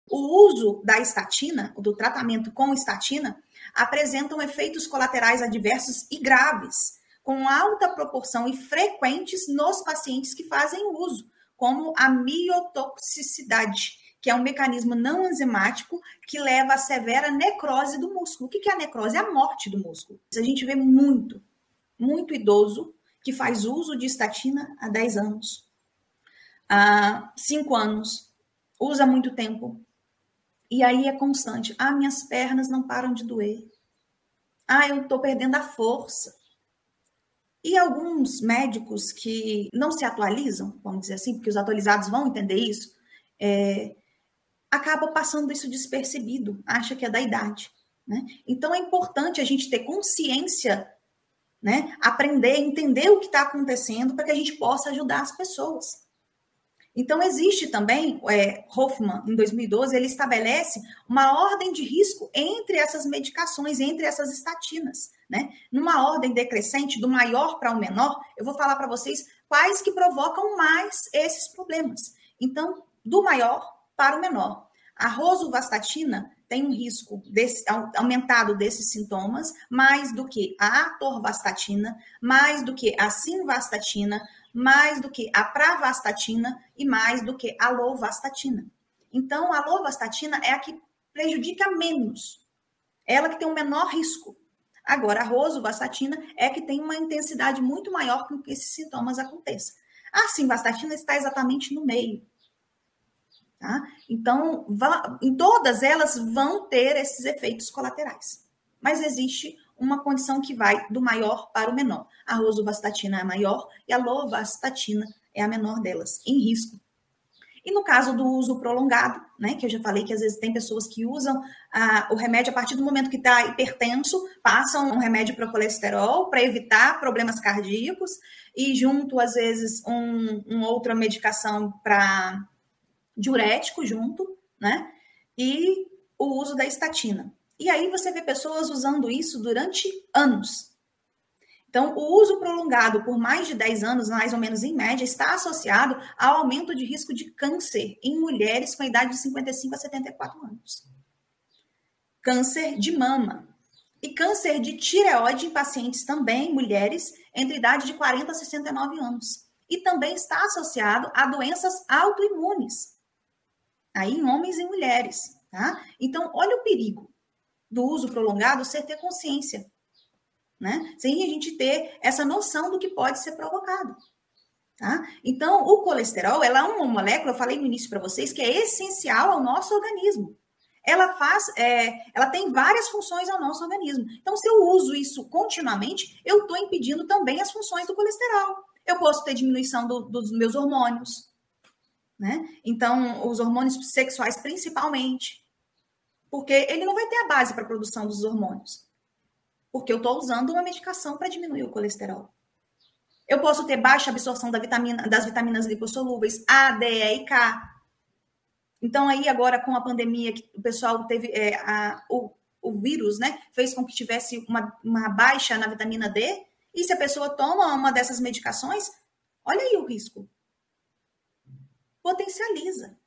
O uso da estatina, do tratamento com estatina, apresentam efeitos colaterais adversos e graves, com alta proporção e frequentes nos pacientes que fazem uso, como a miotoxicidade, que é um mecanismo não enzimático que leva à severa necrose do músculo. O que é a necrose? É a morte do músculo. A gente vê muito idoso que faz uso de estatina há 10 anos, há 5 anos, usa muito tempo. E aí é constante. Minhas pernas não param de doer. Eu tô perdendo a força. E alguns médicos que não se atualizam, vamos dizer assim, porque os atualizados vão entender isso, acabam passando isso despercebido, acha que é da idade, né? Então é importante a gente ter consciência, né? Aprender, entender o que está acontecendo para que a gente possa ajudar as pessoas. Então, existe também, Hoffman, em 2012, ele estabelece uma ordem de risco entre essas medicações, entre essas estatinas, né? Numa ordem decrescente, do maior para o menor, eu vou falar para vocês quais que provocam mais esses problemas. Então, do maior para o menor. A rosuvastatina tem um risco aumentado desses sintomas, mais do que a atorvastatina, mais do que a simvastatina, mais do que a pravastatina e mais do que a lovastatina. Então, a lovastatina é a que prejudica menos, ela que tem um menor risco. Agora, a rosuvastatina é que tem uma intensidade muito maior com que esses sintomas aconteçam. A simvastatina está exatamente no meio. Tá? Então, em todas elas vão ter esses efeitos colaterais. Mas existe uma condição que vai do maior para o menor. A rosuvastatina é a maior e a lovastatina é a menor delas, em risco. E no caso do uso prolongado, né, que eu já falei que às vezes tem pessoas que usam o remédio a partir do momento que está hipertenso, passam um remédio para colesterol para evitar problemas cardíacos e junto, às vezes, uma outra medicação para diurético junto, né? E o uso da estatina. E aí você vê pessoas usando isso durante anos. Então, o uso prolongado por mais de 10 anos, mais ou menos em média, está associado ao aumento de risco de câncer em mulheres com a idade de 55 a 74 anos. Câncer de mama. E câncer de tireoide em pacientes também, mulheres, entre idade de 40 a 69 anos. E também está associado a doenças autoimunes. Aí em homens e mulheres, tá? Então, olha o perigo do uso prolongado sem ter consciência, né? Sem a gente ter essa noção do que pode ser provocado, tá? Então, o colesterol, ela é uma molécula, eu falei no início para vocês, que é essencial ao nosso organismo. Ela tem várias funções ao nosso organismo. Então, se eu uso isso continuamente, eu estou impedindo também as funções do colesterol. Eu posso ter diminuição dos meus hormônios, né? Então, os hormônios sexuais principalmente, porque ele não vai ter a base para a produção dos hormônios, porque eu estou usando uma medicação para diminuir o colesterol. Eu posso ter baixa absorção das vitaminas lipossolúveis A, D, E e K. Então, aí agora com a pandemia, que o pessoal teve o vírus, né, fez com que tivesse uma baixa na vitamina D, e se a pessoa toma uma dessas medicações, olha aí o risco. Potencializa.